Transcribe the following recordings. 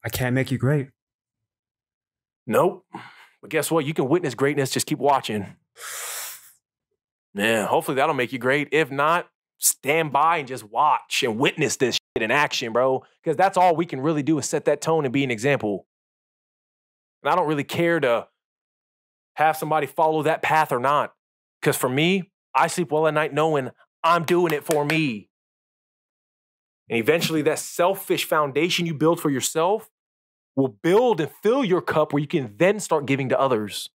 I can't make you great. Nope. But guess what? You can witness greatness. Just keep watching. Yeah, hopefully that'll make you great. If not, stand by and just watch and witness this shit in action, bro. Because that's all we can really do is set that tone and be an example. And I don't really care to have somebody follow that path or not. Because for me, I sleep well at night knowing I'm doing it for me. And eventually that selfish foundation you build for yourself will build and fill your cup where you can then start giving to others.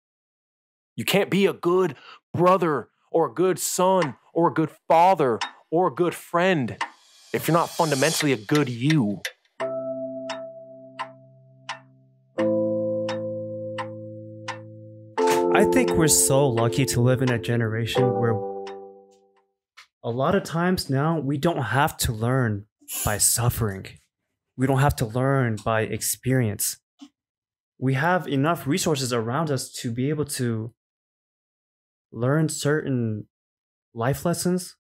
You can't be a good brother or a good son or a good father or a good friend if you're not fundamentally a good you. I think we're so lucky to live in a generation where a lot of times now we don't have to learn by suffering. We don't have to learn by experience. We have enough resources around us to be able to learn certain life lessons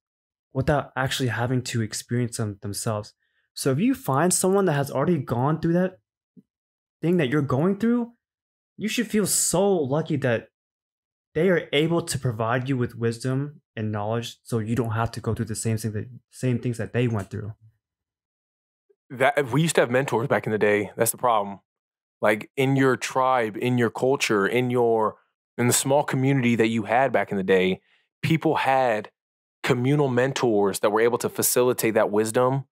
without actually having to experience them themselves. So if you find someone that has already gone through that thing that you're going through, you should feel so lucky that they are able to provide you with wisdom and knowledge so you don't have to go through the same things that they went through. That we used to have mentors back in the day. That's the problem. Like in your tribe, in your culture, in the small community that you had back in the day, people had communal mentors that were able to facilitate that wisdom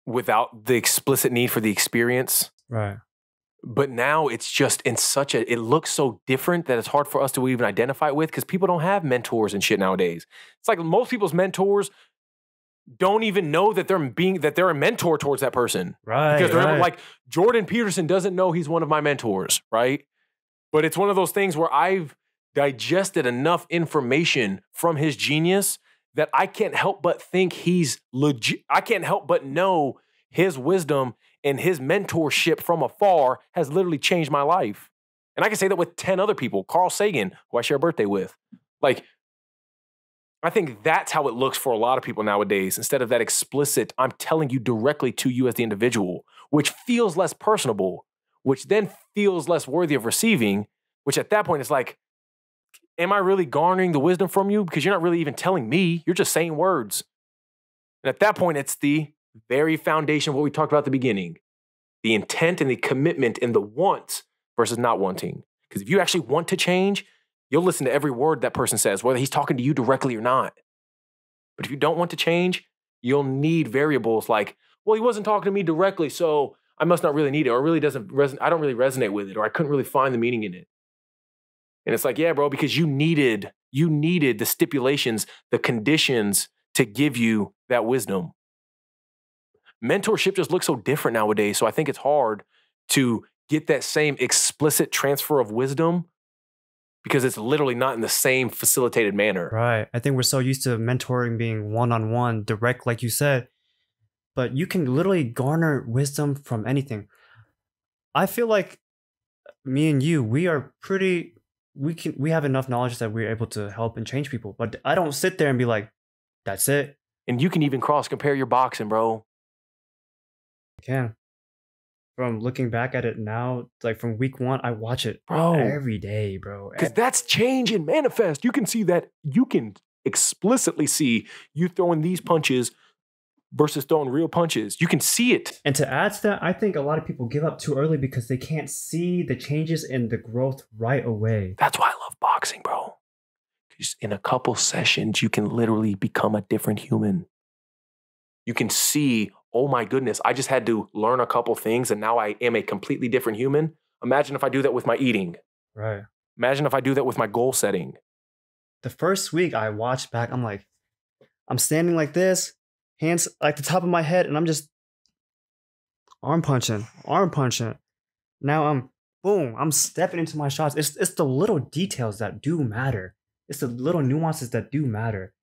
without the explicit need for the experience. Right. But now it's just it looks so different that it's hard for us to even identify it with because people don't have mentors and shit nowadays. It's like most people's mentors don't even know that they're a mentor towards that person. Right. Because they're like, Jordan Peterson doesn't know he's one of my mentors, right? But it's one of those things where I've digested enough information from his genius that I can't help but think he's legit. I can't help but know his wisdom and his mentorship from afar has literally changed my life. And I can say that with 10 other people. Carl Sagan, who I share a birthday with. Like, I think that's how it looks for a lot of people nowadays. Instead of that explicit, I'm telling you directly to you as the individual, which feels less personable, which then feels less worthy of receiving, which at that point is like, am I really garnering the wisdom from you? Because you're not really even telling me. You're just saying words. And at that point, it's the very foundation of what we talked about at the beginning. The intent and the commitment and the want versus not wanting. Because if you actually want to change, you'll listen to every word that person says, whether he's talking to you directly or not. But if you don't want to change, you'll need variables like, well, he wasn't talking to me directly, so I must not really need it, or it really doesn't I don't really resonate with it, or I couldn't really find the meaning in it. And it's like, yeah, bro, because you needed the stipulations, the conditions to give you that wisdom. Mentorship just looks so different nowadays, so I think it's hard to get that same explicit transfer of wisdom because it's literally not in the same facilitated manner. Right. I think we're so used to mentoring being one-on-one, direct, like you said. But you can literally garner wisdom from anything. I feel like me and you, we have enough knowledge that we're able to help and change people. But I don't sit there and be like, that's it. And you can even cross-compare your boxing, bro. I can. From looking back at it now, like from week 1, I watch it every day, bro. Because that's change and manifest. You can see that. You can explicitly see you throwing these punches versus throwing real punches. You can see it. And to add to that, I think a lot of people give up too early because they can't see the changes and the growth right away. That's why I love boxing, bro. Because in a couple sessions, you can literally become a different human. You can see, oh my goodness, I just had to learn a couple things and now I am a completely different human. Imagine if I do that with my eating. Right. Imagine if I do that with my goal setting. The first week I watched back, I'm like, I'm standing like this, hands like the top of my head, and I'm just arm punching. Now I'm stepping into my shots. It's the little details that do matter. It's the little nuances that do matter.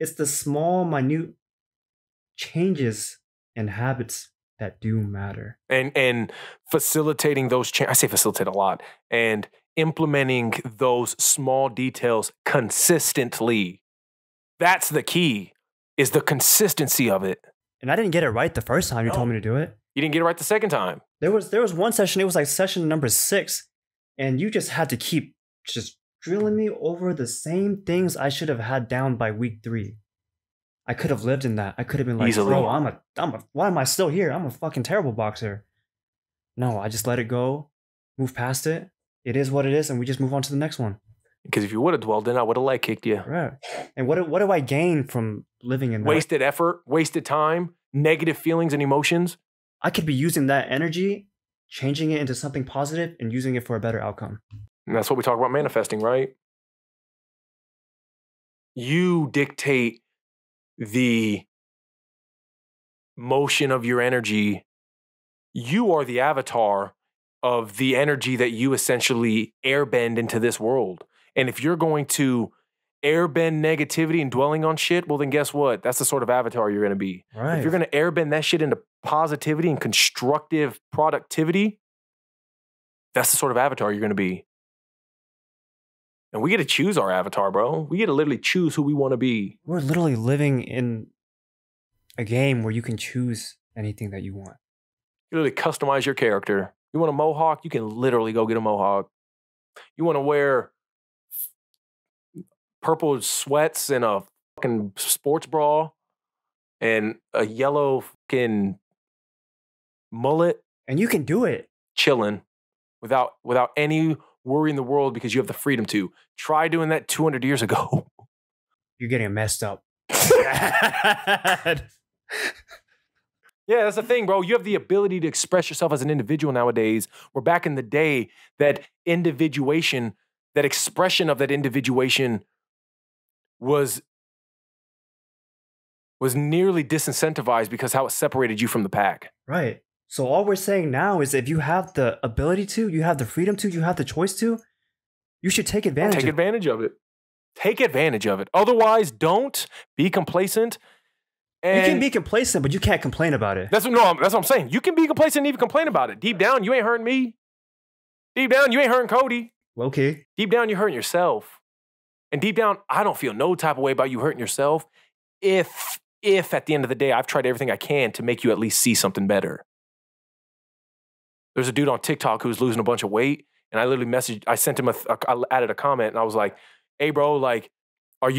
It's the small, minute changes and habits that do matter. And facilitating those I say facilitate a lot. And implementing those small details consistently. That's the key, is the consistency of it. And I didn't get it right the first time you told me to do it. You didn't get it right the second time. There was one session, it was like session number 6, and you just had to keep just drilling me over the same things I should have had down by week 3. I could have lived in that. I could have been like, Easily. bro, why am I still here? I'm a fucking terrible boxer. No, I just let it go, move past it. It is what it is, and we just move on to the next one. Because if you would have dwelled in, I would have leg kicked you. Right. And what do I gain from living in that? Wasted effort, wasted time, negative feelings and emotions. I could be using that energy, changing it into something positive, and using it for a better outcome. And that's what we talk about manifesting, right? You dictate the motion of your energy. You are the avatar of the energy that you essentially airbend into this world. And if you're going to airbend negativity and dwelling on shit, well, then guess what? That's the sort of avatar you're going to be. Right. If you're going to airbend that shit into positivity and constructive productivity, that's the sort of avatar you're going to be. And we get to choose our avatar, bro. We get to literally choose who we want to be. We're literally living in a game where you can choose anything that you want. You literally customize your character. You want a mohawk? You can literally go get a mohawk. You want to wear purple sweats and a fucking sports bra and a yellow fucking mullet. And you can do it. Chilling without any worry in the world because you have the freedom to. Try doing that 200 years ago. You're getting messed up. Yeah, that's the thing, bro. You have the ability to express yourself as an individual nowadays. Where back in the day, that individuation, that expression of that individuation was nearly disincentivized because how it separated you from the pack. Right. So all we're saying now is if you have the ability to, you have the freedom to, you have the choice to, you should take advantage of it. Take advantage of it. Take advantage of it. Otherwise, don't be complacent. And you can be complacent, but you can't complain about it. That's what I'm saying. You can be complacent and even complain about it. Deep down, you ain't hurting me. Deep down, you ain't hurting Cody. Okay. Deep down, you're hurting yourself. And deep down, I don't feel no type of way about you hurting yourself if at the end of the day, I've tried everything I can to make you at least see something better. There's a dude on TikTok who's losing a bunch of weight, and I sent him I added a comment, and I was like, hey, bro, like, have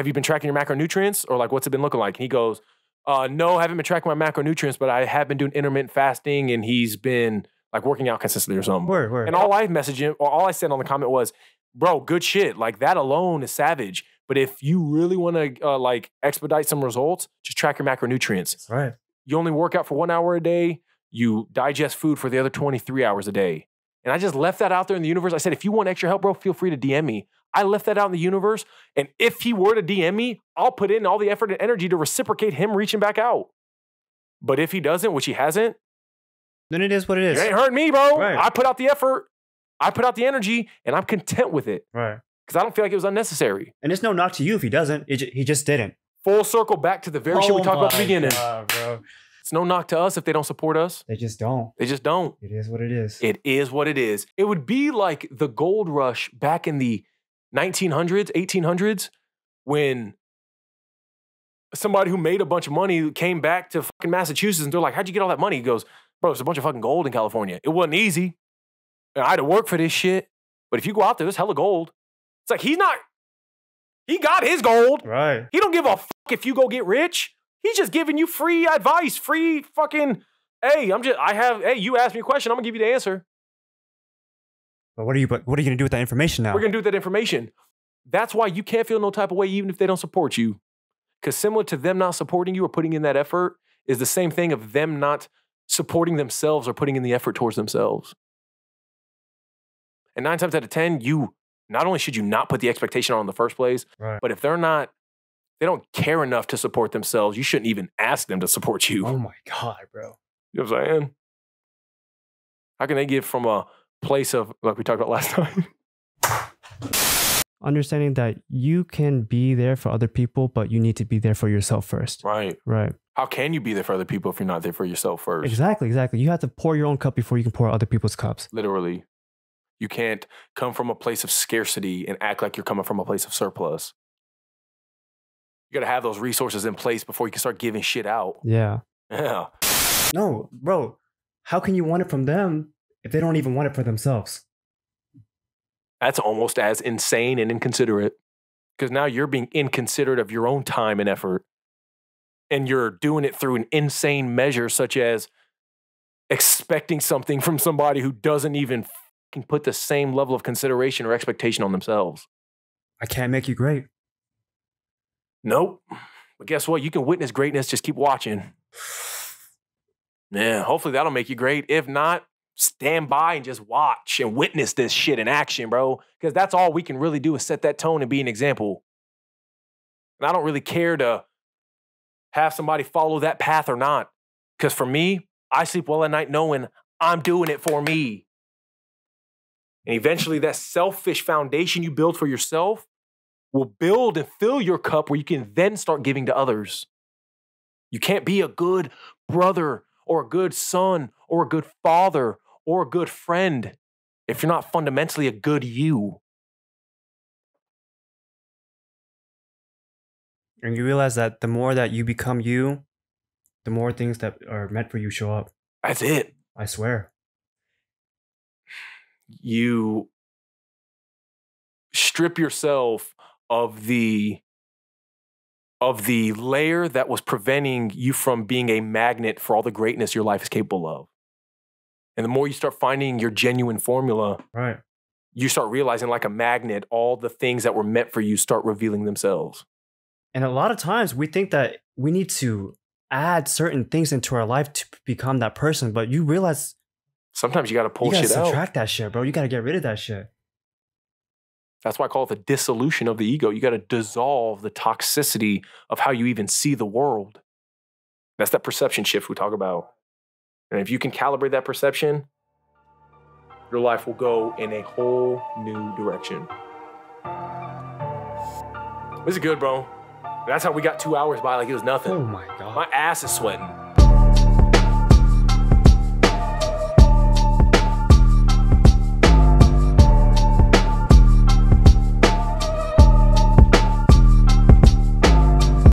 you been tracking your macronutrients, or like, what's it been looking like? And he goes, no, I haven't been tracking my macronutrients, but I have been doing intermittent fasting, and he's been like working out consistently or something. Word. And all I messaged him, or all I said on the comment was, bro, good shit. Like, that alone is savage. But if you really want to like expedite some results, just track your macronutrients. Right. You only work out for 1 hour a day. You digest food for the other 23 hours a day. And I just left that out there in the universe. I said, if you want extra help, bro, feel free to DM me. I left that out in the universe. And if he were to DM me, I'll put in all the effort and energy to reciprocate him reaching back out. But if he doesn't, which he hasn't, then it is what it is. It ain't hurting me, bro. Right. I put out the effort. I put out the energy, and I'm content with it. Right. Because I don't feel like it was unnecessary. And it's no knock to you if he doesn't. He just didn't. Full circle back to the very shit we talked about at the beginning. God, bro. It's no knock to us if they don't support us. They just don't. They just don't. It is what it is. It is what it is. It would be like the gold rush back in the 1900s, 1800s, when somebody who made a bunch of money came back to fucking Massachusetts and they're like, how'd you get all that money? He goes, bro, there's a bunch of fucking gold in California. It wasn't easy. And I had to work for this shit. But if you go out there, there's hella gold. It's like, he got his gold. Right. He don't give a fuck if you go get rich. He's just giving you free advice, free fucking, hey, you asked me a question, I'm gonna give you the answer. But what are you gonna do with that information now? We're gonna do with that information. That's why you can't feel no type of way even if they don't support you. Because similar to them not supporting you or putting in that effort is the same thing of them not supporting themselves or putting in the effort towards themselves. And 9 times out of 10, not only should you not put the expectation on in the first place, right. But if they don't care enough to support themselves, you shouldn't even ask them to support you. Oh my God, bro. You know what I'm saying? How can they give from a place of, like we talked about last time? Understanding that you can be there for other people, but you need to be there for yourself first. Right. Right. How can you be there for other people if you're not there for yourself first? Exactly. You have to pour your own cup before you can pour other people's cups. Literally. You can't come from a place of scarcity and act like you're coming from a place of surplus. You got to have those resources in place before you can start giving shit out. Yeah. Yeah. No, bro. How can you want it from them if they don't even want it for themselves? That's almost as insane and inconsiderate, because now you're being inconsiderate of your own time and effort. And you're doing it through an insane measure, such as expecting something from somebody who doesn't even can put the same level of consideration or expectation on themselves. I can't make you great. Nope. But guess what? You can witness greatness. Just keep watching. Yeah, hopefully that'll make you great. If not, stand by and just watch and witness this shit in action, bro. Because that's all we can really do is set that tone and be an example. And I don't really care to have somebody follow that path or not. Because for me, I sleep well at night knowing I'm doing it for me. And eventually that selfish foundation you build for yourself will build and fill your cup where you can then start giving to others. You can't be a good brother or a good son or a good father or a good friend if you're not fundamentally a good you. And you realize that the more that you become you, the more things that are meant for you show up. That's it. I swear. You strip yourself of the layer that was preventing you from being a magnet for all the greatness your life is capable of. And the more you start finding your genuine formula, right, you start realizing like a magnet, all the things that were meant for you start revealing themselves. And a lot of times we think that we need to add certain things into our life to become that person, but you realize sometimes you got to pull shit out. You got to subtract that shit, bro. You got to get rid of that shit. That's why I call it the dissolution of the ego. You got to dissolve the toxicity of how you even see the world. That's that perception shift we talk about. And if you can calibrate that perception, your life will go in a whole new direction. This is good, bro. That's how we got 2 hours by like it was nothing. Oh my God. My ass is sweating.